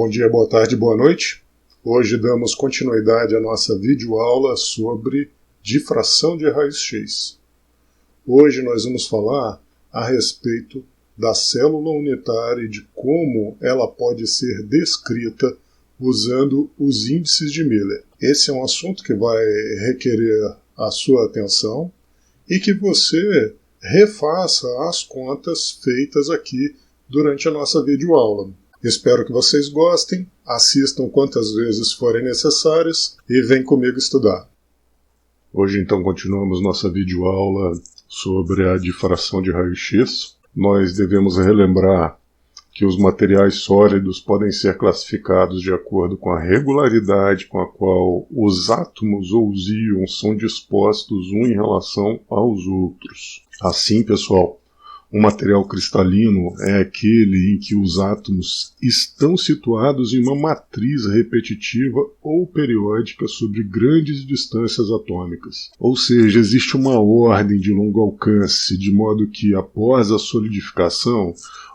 Bom dia, boa tarde, boa noite. Hoje damos continuidade à nossa videoaula sobre difração de raios-x. Hoje nós vamos falar a respeito da célula unitária e de como ela pode ser descrita usando os índices de Miller. Esse é um assunto que vai requerer a sua atenção e que você refaça as contas feitas aqui durante a nossa videoaula. Espero que vocês gostem, assistam quantas vezes forem necessárias e venham comigo estudar. Hoje então continuamos nossa videoaula sobre a difração de raio-x. Nós devemos relembrar que os materiais sólidos podem ser classificados de acordo com a regularidade com a qual os átomos ou os íons são dispostos um em relação aos outros. Assim, pessoal, um material cristalino é aquele em que os átomos estão situados em uma matriz repetitiva ou periódica sobre grandes distâncias atômicas. Ou seja, existe uma ordem de longo alcance, de modo que, após a solidificação,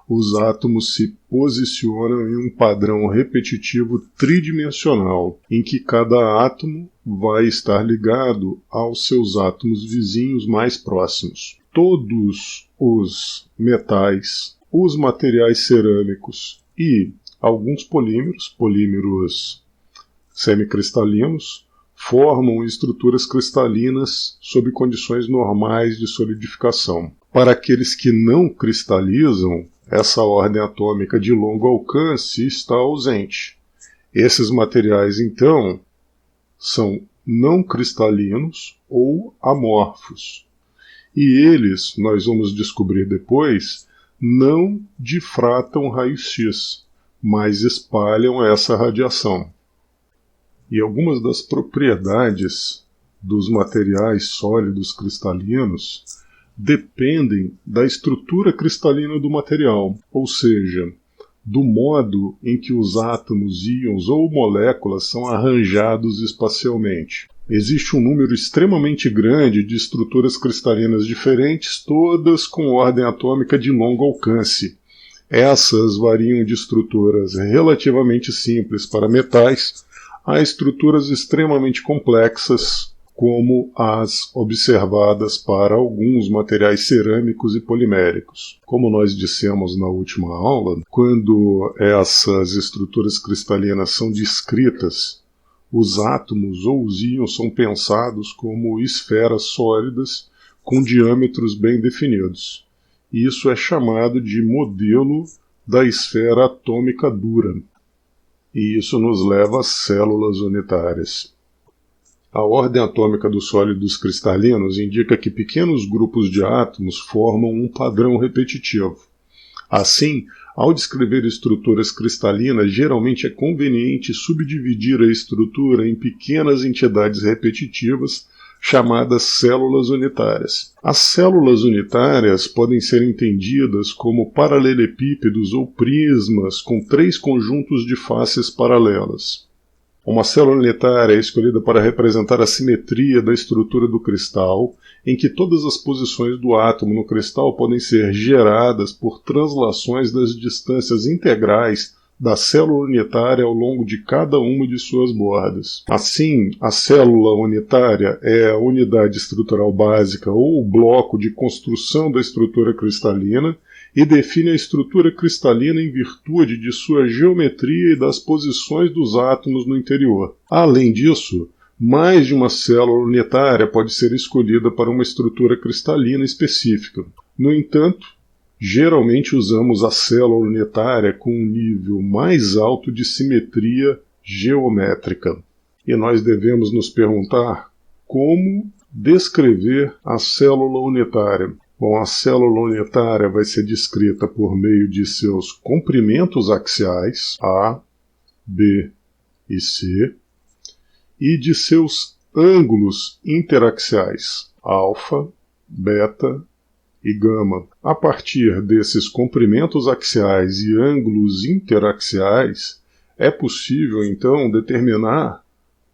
os átomos se posicionam em um padrão repetitivo tridimensional, em que cada átomo vai estar ligado aos seus átomos vizinhos mais próximos. Todos os metais, os materiais cerâmicos e alguns polímeros semicristalinos, formam estruturas cristalinas sob condições normais de solidificação. Para aqueles que não cristalizam, essa ordem atômica de longo alcance está ausente. Esses materiais, então, são não cristalinos ou amorfos. E eles, nós vamos descobrir depois, não difratam raio-x, mas espalham essa radiação. E algumas das propriedades dos materiais sólidos cristalinos dependem da estrutura cristalina do material, ou seja, do modo em que os átomos, íons ou moléculas são arranjados espacialmente. Existe um número extremamente grande de estruturas cristalinas diferentes, todas com ordem atômica de longo alcance. Essas variam de estruturas relativamente simples para metais a estruturas extremamente complexas, como as observadas para alguns materiais cerâmicos e poliméricos. Como nós dissemos na última aula, quando essas estruturas cristalinas são descritas, os átomos ou os íons são pensados como esferas sólidas com diâmetros bem definidos. Isso é chamado de modelo da esfera atômica dura. E isso nos leva às células unitárias. A ordem atômica dos sólidos cristalinos indica que pequenos grupos de átomos formam um padrão repetitivo. Assim, ao descrever estruturas cristalinas, geralmente é conveniente subdividir a estrutura em pequenas entidades repetitivas, chamadas células unitárias. As células unitárias podem ser entendidas como paralelepípedos ou prismas com 3 conjuntos de faces paralelas. Uma célula unitária é escolhida para representar a simetria da estrutura do cristal, em que todas as posições do átomo no cristal podem ser geradas por translações das distâncias integrais da célula unitária ao longo de cada uma de suas bordas. Assim, a célula unitária é a unidade estrutural básica ou o bloco de construção da estrutura cristalina, e define a estrutura cristalina em virtude de sua geometria e das posições dos átomos no interior. Além disso, mais de uma célula unitária pode ser escolhida para uma estrutura cristalina específica. No entanto, geralmente usamos a célula unitária com um nível mais alto de simetria geométrica. E nós devemos nos perguntar como descrever a célula unitária. Bom, a célula unitária vai ser descrita por meio de seus comprimentos axiais, A, B e C, e de seus ângulos interaxiais, alfa, beta e gama. A partir desses comprimentos axiais e ângulos interaxiais, é possível, então, determinar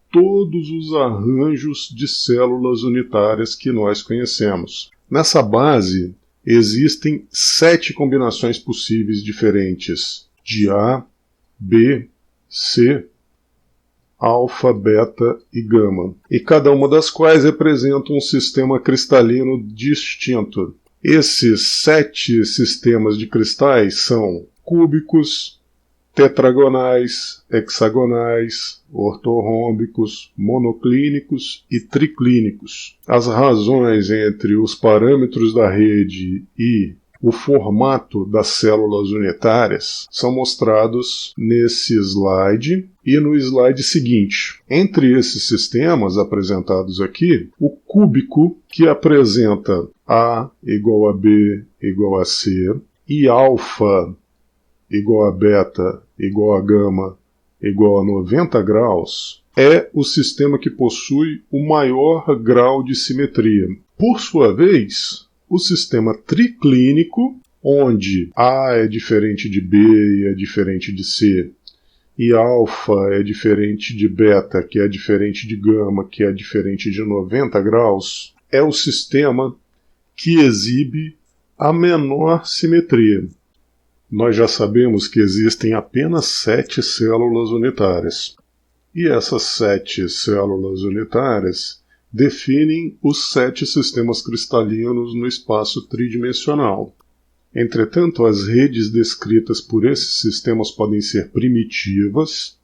todos os arranjos de células unitárias que nós conhecemos. Nessa base, existem 7 combinações possíveis diferentes de A, B, C, alfa, beta e gama, e cada uma das quais representa um sistema cristalino distinto. Esses 7 sistemas de cristais são cúbicos, tetragonais, hexagonais, ortorrômbicos, monoclínicos e triclínicos. As razões entre os parâmetros da rede e o formato das células unitárias são mostrados nesse slide e no slide seguinte. Entre esses sistemas apresentados aqui, o cúbico, que apresenta A igual a B igual a C, e alfa igual a beta igual a gama igual a 90 graus, é o sistema que possui o maior grau de simetria. Por sua vez, o sistema triclínico, onde A é diferente de B e é diferente de C, e alfa é diferente de beta, que é diferente de gama, que é diferente de 90 graus, é o sistema que exibe a menor simetria. Nós já sabemos que existem apenas 7 células unitárias. E essas 7 células unitárias definem os 7 sistemas cristalinos no espaço tridimensional. Entretanto, as redes descritas por esses sistemas podem ser primitivas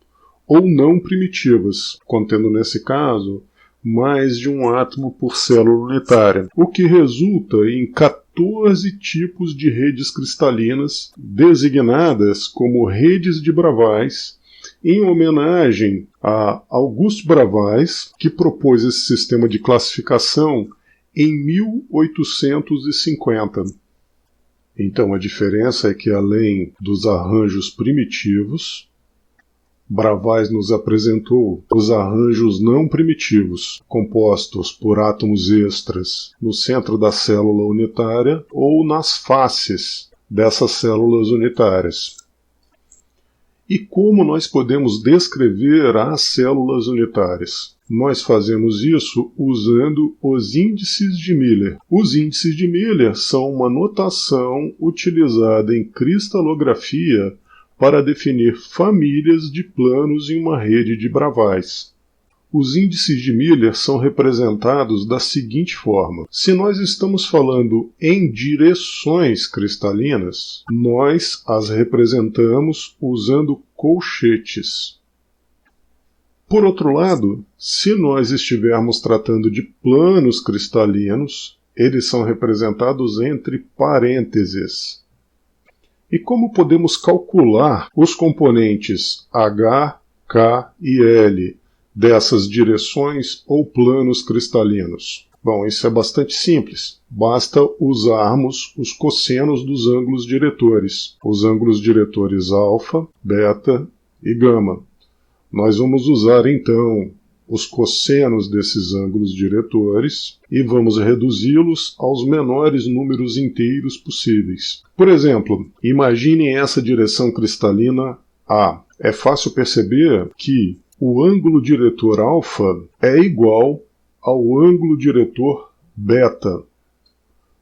ou não primitivas, contendo, nesse caso, mais de um átomo por célula unitária, o que resulta em 14 tipos de redes cristalinas designadas como redes de Bravais, em homenagem a Auguste Bravais, que propôs esse sistema de classificação em 1850. Então a diferença é que, além dos arranjos primitivos, Bravais nos apresentou os arranjos não primitivos, compostos por átomos extras no centro da célula unitária ou nas faces dessas células unitárias. E como nós podemos descrever as células unitárias? Nós fazemos isso usando os índices de Miller. Os índices de Miller são uma notação utilizada em cristalografia para definir famílias de planos em uma rede de Bravais. Os índices de Miller são representados da seguinte forma. Se nós estamos falando em direções cristalinas, nós as representamos usando colchetes. Por outro lado, se nós estivermos tratando de planos cristalinos, eles são representados entre parênteses. E como podemos calcular os componentes H, K e L dessas direções ou planos cristalinos? Bom, isso é bastante simples. Basta usarmos os cossenos dos ângulos diretores. Os ângulos diretores alfa, beta e gama. Nós vamos usar, então, os cossenos desses ângulos diretores e vamos reduzi-los aos menores números inteiros possíveis. Por exemplo, imaginem essa direção cristalina A. É fácil perceber que o ângulo diretor alfa é igual ao ângulo diretor beta.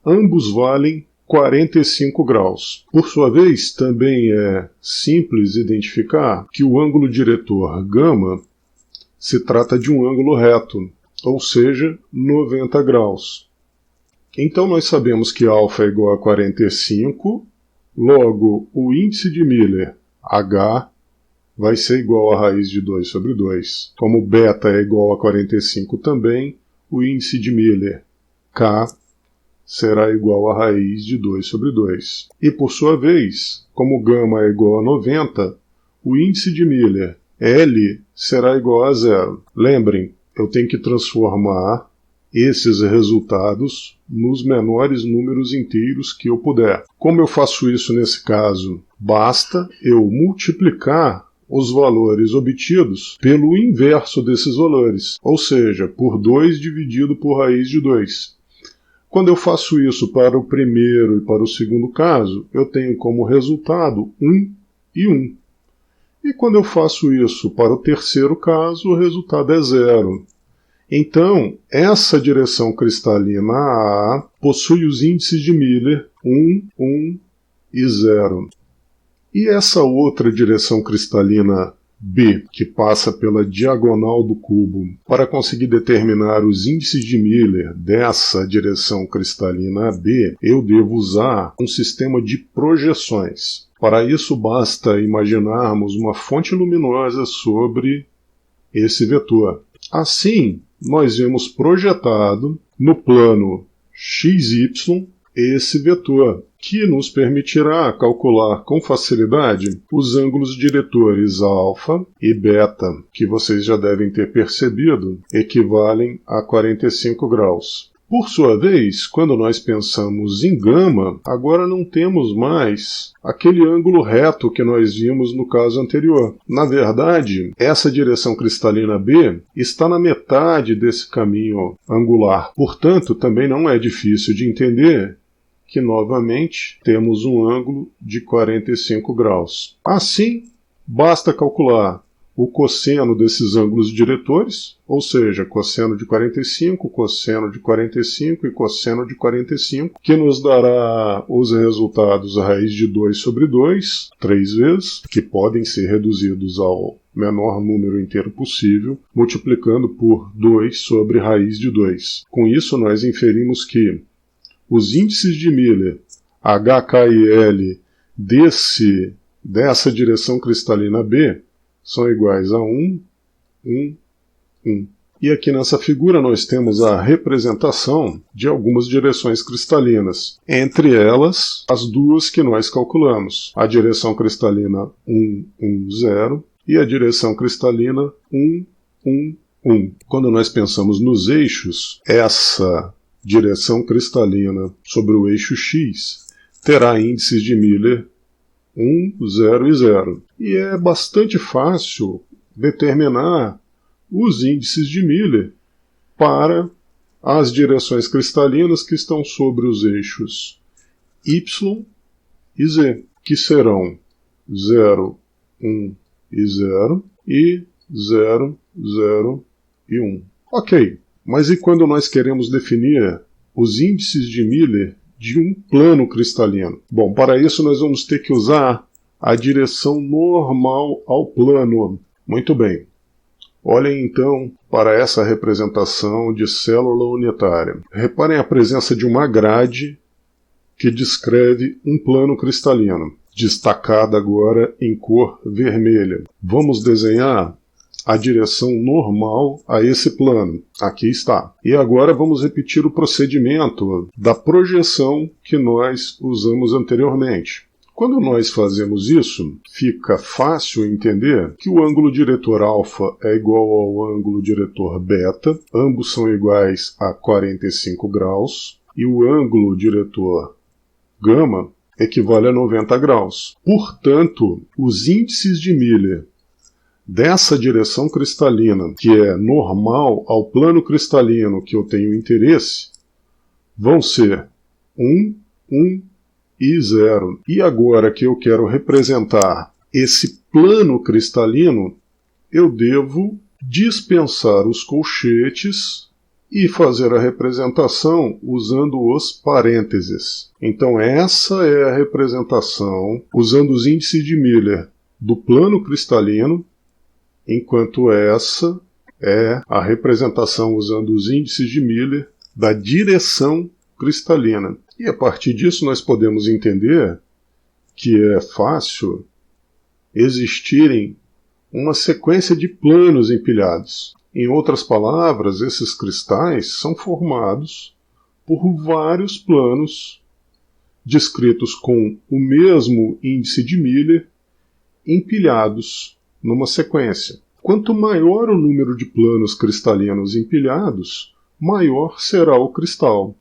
Ambos valem 45 graus. Por sua vez, também é simples identificar que o ângulo diretor gama se trata de um ângulo reto, ou seja, 90 graus. Então nós sabemos que alfa é igual a 45, logo o índice de Miller, H, vai ser igual a raiz de 2 sobre 2. Como beta é igual a 45 também, o índice de Miller, K, será igual a raiz de 2 sobre 2. E por sua vez, como gama é igual a 90, o índice de Miller, L, será igual a 0. Lembrem, eu tenho que transformar esses resultados nos menores números inteiros que eu puder. Como eu faço isso nesse caso? Basta eu multiplicar os valores obtidos pelo inverso desses valores, ou seja, por 2 dividido por raiz de 2. Quando eu faço isso para o primeiro e para o segundo caso, eu tenho como resultado 1 e 1. E quando eu faço isso para o terceiro caso, o resultado é 0. Então, essa direção cristalina A possui os índices de Miller 1, 1 e 0. E essa outra direção cristalina B, que passa pela diagonal do cubo. Para conseguir determinar os índices de Miller dessa direção cristalina AB, eu devo usar um sistema de projeções. Para isso, basta imaginarmos uma fonte luminosa sobre esse vetor. Assim, nós vemos projetado no plano XY esse vetor, que nos permitirá calcular com facilidade os ângulos diretores alfa e beta, que vocês já devem ter percebido, equivalem a 45 graus. Por sua vez, quando nós pensamos em gama, agora não temos mais aquele ângulo reto que nós vimos no caso anterior. Na verdade, essa direção cristalina B está na metade desse caminho angular. Portanto, também não é difícil de entender que, novamente, temos um ângulo de 45 graus. Assim, basta calcular o cosseno desses ângulos diretores, ou seja, cosseno de 45, cosseno de 45 e cosseno de 45, que nos dará os resultados a raiz de 2 sobre 2, 3 vezes, que podem ser reduzidos ao menor número inteiro possível, multiplicando por 2 sobre raiz de 2. Com isso, nós inferimos que os índices de Miller, H, K e L, dessa direção cristalina B, são iguais a 1, 1, 1. E aqui nessa figura nós temos a representação de algumas direções cristalinas, entre elas as duas que nós calculamos, a direção cristalina 1, 1, 0 e a direção cristalina 1, 1, 1. Quando nós pensamos nos eixos, essa direção cristalina sobre o eixo X terá índices de Miller 1, 0 e 0. E é bastante fácil determinar os índices de Miller para as direções cristalinas que estão sobre os eixos Y e Z, que serão 0, 1 e 0 e 0, 0 e 1. Ok, mas e quando nós queremos definir os índices de Miller de um plano cristalino? Bom, para isso nós vamos ter que usar a direção normal ao plano. Muito bem. Olhem então para essa representação de célula unitária. Reparem a presença de uma grade que descreve um plano cristalino, destacada agora em cor vermelha. Vamos desenhar a direção normal a esse plano. Aqui está. E agora vamos repetir o procedimento da projeção que nós usamos anteriormente. Quando nós fazemos isso, fica fácil entender que o ângulo diretor alfa é igual ao ângulo diretor beta, ambos são iguais a 45 graus, e o ângulo diretor gama equivale a 90 graus. Portanto, os índices de Miller dessa direção cristalina, que é normal ao plano cristalino que eu tenho interesse, vão ser 1, 1 e 0. E agora que eu quero representar esse plano cristalino, eu devo dispensar os colchetes e fazer a representação usando os parênteses. Então essa é a representação usando os índices de Miller do plano cristalino, enquanto essa é a representação usando os índices de Miller da direção cristalina. E a partir disso nós podemos entender que é fácil existirem uma sequência de planos empilhados. Em outras palavras, esses cristais são formados por vários planos descritos com o mesmo índice de Miller empilhados numa sequência. Quanto maior o número de planos cristalinos empilhados, maior será o cristal.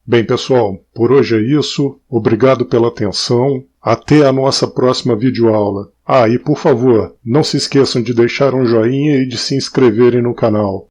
Bem, pessoal, por hoje é isso. Obrigado pela atenção. Até a nossa próxima videoaula. E por favor, não se esqueçam de deixar um joinha e de se inscreverem no canal.